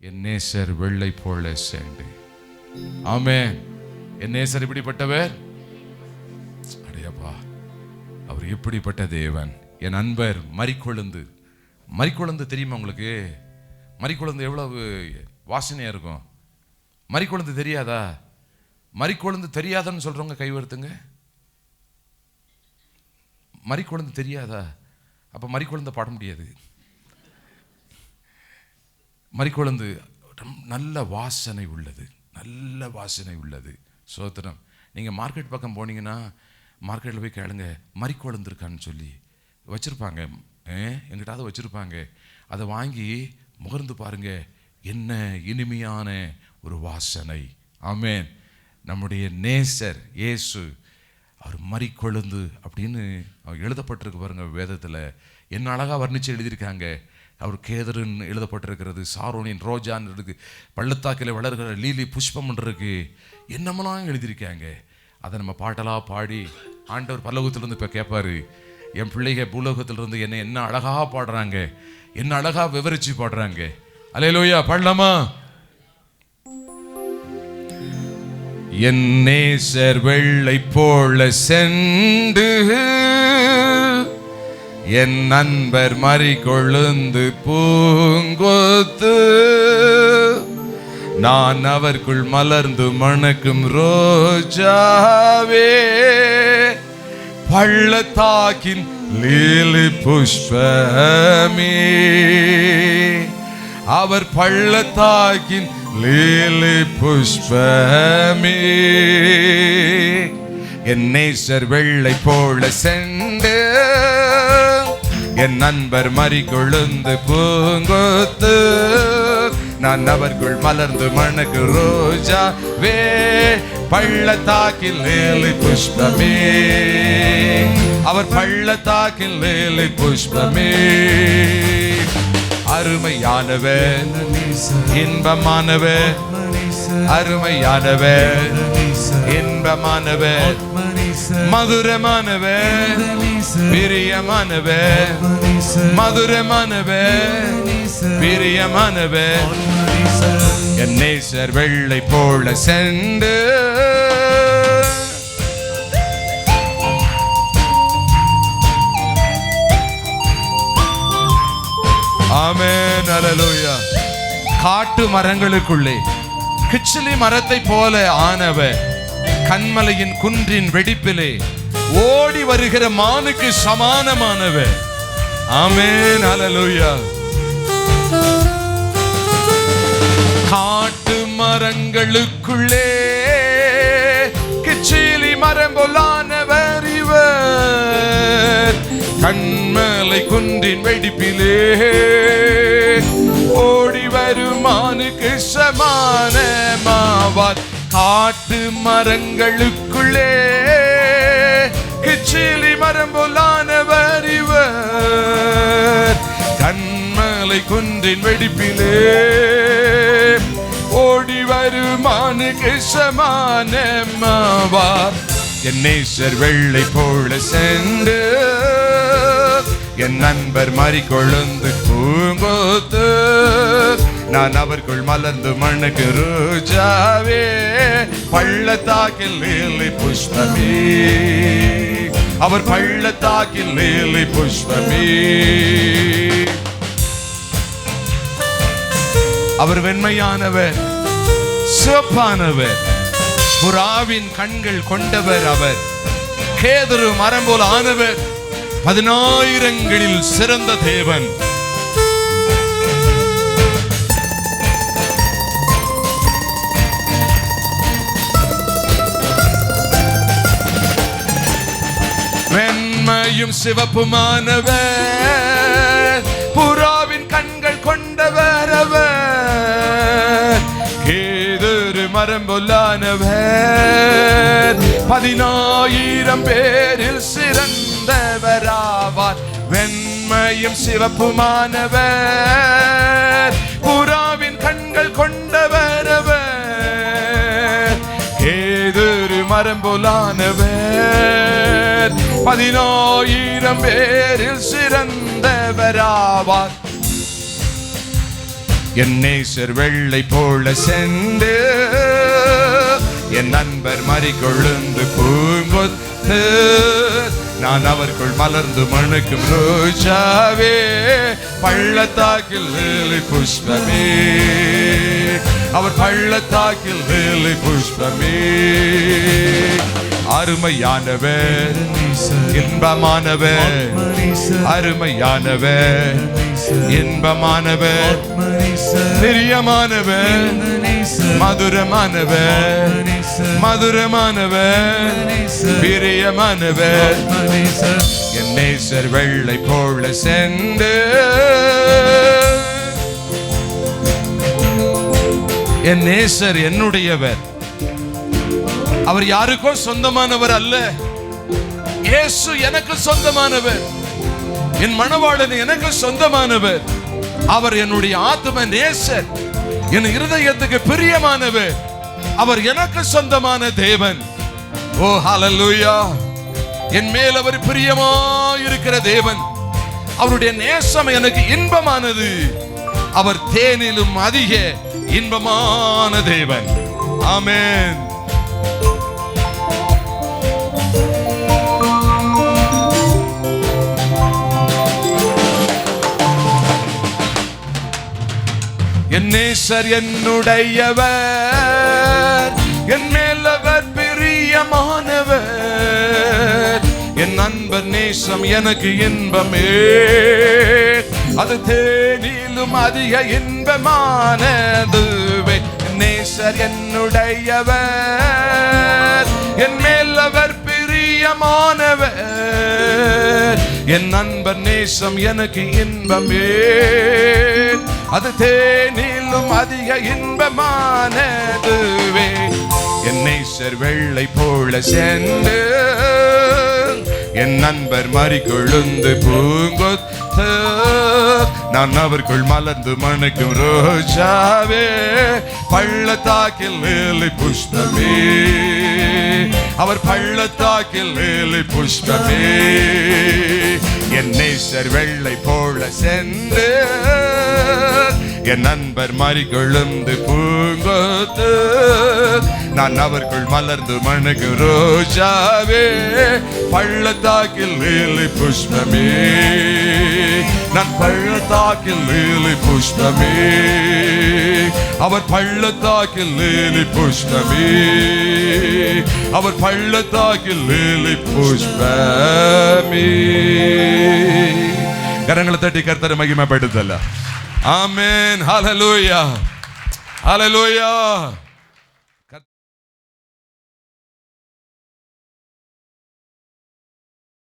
என் நேசர் வெள்ளை போல செண்டு. ஆமென். என் நேசர் இப்படிப்பட்டவர். அடையப்பா, அவர் எப்படிப்பட்ட தேவன். என் அன்பர் மரிக்கொழுந்து. மரிக்கொழுந்து தெரியுமா உங்களுக்கு? மரிக்கொழுந்து எவ்வளவு வாசனையா இருக்கும். மரிக்கொழுந்து தெரியாதா? மரிக்கொழுந்து தெரியாதான்னு சொல்றவங்க கைவர்த்துங்க. மரிக்கொழுந்து தெரியாதா? அப்ப மரிக்கொழுந்த பாட முடியாது. மரிக்கொழுந்து நல்ல வாசனை உள்ளது, நல்ல வாசனை உள்ளது. சோத்திரம். நீங்கள் மார்க்கெட் பக்கம் போனீங்கன்னா மார்க்கெட்டில் போய் கேளுங்க, மரிக்கொழுந்து இருக்கான்னு சொல்லி வச்சுருப்பாங்க. எங்கிட்டாவது வச்சுருப்பாங்க. அதை வாங்கி முகர்ந்து பாருங்க, என்ன இனிமையான ஒரு வாசனை. ஆமென். நம்முடைய நேசர் இயேசு அவர் மரிக்கொழுந்து அப்படின்னு அவர் எழுதப்பட்டிருக்கு பாருங்க வேதத்தில். என்ன அழகாக வர்ணித்து எழுதியிருக்காங்க. அவர் கேதருன்னு எழுதப்பட்டிருக்கிறது, சாரோனின் ரோஜான்னு இருக்கு, பள்ளத்தாக்கில் வளர்கிற லீலி புஷ்பம் இருக்கு, என்னமெல்லாம் எழுதியிருக்காங்க. அதை நம்ம பாட்டெல்லாம் பாடி ஆண்டவர் பரலோகத்திலிருந்து இப்போ கேட்பாரு, என் பிள்ளைக பூலோகத்திலிருந்து என்னை என்ன அழகாக பாடுறாங்க, என்ன அழகாக விவரிச்சு பாடுறாங்க. அல்லேலூயா. பாடலாமா? என் நேசர் வெள்ளை போல செண்டு, என் நண்பர் மரிக்கொழுந்து பூங்கொத்து, நான் அவர்க்குள் மலர்ந்து மணக்கும் ரோஜாவே, பள்ளத்தாக்கின் லீலி புஷ்பமே, அவர் பள்ளத்தாக்கின் லீலி புஷ்பமே. என் நேசர் வெள்ளை போல செண்டு, என் நண்பர் மரிக்கொழுந்து பூங்கொத்து, நான் அவர்க்குள் மலர்ந்து மணக்கு ரோஜாவே, பள்ளத்தாக்கில் லீலி புஷ்பமே, அவர் பள்ளத்தாக்கில் லீலி புஷ்பமே. அருமையானவர், இன்பமானவர், அருமையானவர், இன்பமானவர், மதுரமானவர், பிரியமானவர், மதுரமானவர், பிரியமானவர். என் நேசர் வெள்ளை போல செண்டு, ஆமென். அல்லேலூயா. காட்டு மரங்களுக்குள்ளே கிச்சிலி மரத்தை போல ஆனவர், கண்மலையின் குன்றின் வெடிப்பிலே ஓடி வருகிற மானுக்கு சமானமானவர். ஆமென். அல்லேலூயா. காட்டு மரங்களுக்குள்ளே கிச்சிலி மரம் போலானவர் இவர், கண்மலை குன்றின் வெடிப்பிலே ஓடி வருமானுக்கு சமானமாவார். காட்டு மரங்களுக்குள்ளே கிச்சிலி மரம் போலானவர் இவர், கண்மலை குன்றின் வெடிப்பிலே ஓடி வருமானுக்கு சமானமாவார். என் நேசர் வெள்ளை போல செண்டு, என் நண்பர் மரிக்கொழுந்து பூங்கொத்து, நான் அவர்க்குள் மலர்ந்து மணக்கு ரோஜாவே, பள்ளத்தாக்கில் லீலி புஷ்பமே, அவர் பள்ளத்தாக்கில் லீலி புஷ்பமே. அவர் வெண்மையானவர், சிவப்பானவர், புறாவின் கண்கள் கொண்டவர், அவர் கேதுரு மரம் போல் ஆனவர், 10,000ங்களில் சிறந்த தேவன். வெண்மையும் சிவப்புமானவர், புறாவின் கண்கள் கொண்டவர், அவர் கேதுரு மரம் போலானவர், 10,000 பேரில் சிறந்தவராவார். வெண்மையும் சிவப்புமானவர், புறாவின் கண்கள் கொண்டவர், அவர் கேதுரு மரம் போலானவர், 10,000 பேரில் சிறந்தவராவார். என் நேசர் வெள்ளை போல சென்று என் நண்பர் மறி கொழுந்து பூங்கொத்து நான் அவர்கள் மலர்ந்து மணக்கும் ரோஜாவே பள்ளத்தாக்கில் வேலை புஷ்பமே அவர் பள்ளத்தாக்கில் வேலை புஷ்பமே அருமையானவர் இன்பமானவர் அருமையானவர் இன்பமானவர் பிரியமானவர் மதுரமானவர் மதுரமானவர் பிரியமானவர் என் நேசர் வெள்ளை போல சென்று என் நேசர் என்னுடையவர் அவர் யாருக்கோ சொந்தமானவர் அல்ல இயேசு எனக்கு சொந்தமானவர் என் மணவாளன் எனக்கு சொந்தமானவர் அவர் என்னுடைய ஆத்தும நேசர் என் இருதயத்துக்கு பிரியமானவர் அவர் எனக்கு சொந்தமான தேவன் ஓ ஹல்லேலூயா என் மேல் அவர் பிரியமாயிருக்கிற தேவன் அவருடைய நேசம் எனக்கு இன்பமானது அவர் தேனிலும் அதிக இன்பமான தேவன் ஆமென் என் நேசர் என்னுடையவர் என் மேல் அவர் பிரியமானவர் என் நண்பர் நேசம் எனக்கு இன்பமே அது தேனிலும் அதிக இன்பமானதுவே நேசர் என்னுடையவர் என் மேல் அவர் பிரியமானவர் என் நண்பர் நேசம் எனக்கு இன்பமே அது தேனிலும் அதிக இன்பமானதுவே என் நேசர் வெள்ளை போல சென்று என் நண்பர் மறி கொழுந்து பூங்கொத்து நான் அவர்கள் மலர்ந்து மணக்கும் ரோஜாவே பள்ளத்தாக்கில் வேலை புஷ்பமே அவர் பள்ளத்தாக்கில் வேலை புஷ்பமே என் நேசர் வெள்ளை போல சென்று என் நண்பர் மறி கொழுந்து பூங்கொத்து நான் அவர்கள் மலர்ந்து மணக்கும் ரோஜாவே பள்ளத்தாக்கில் வேலை புஷ்பமே நான் பள்ளத்தாக்கில் வேலை புஷ்பமே அவர் பள்ளத்தாக்கில் வேலை புஷ்பமே அவர் பள்ளத்தாக்கில் வேலை புஷ்பமே கரங்களை தட்டி கர்த்தரை மகிமைப்படுத்தல ஆமென் ஹல்லேலூயா ஹல்லேலூயா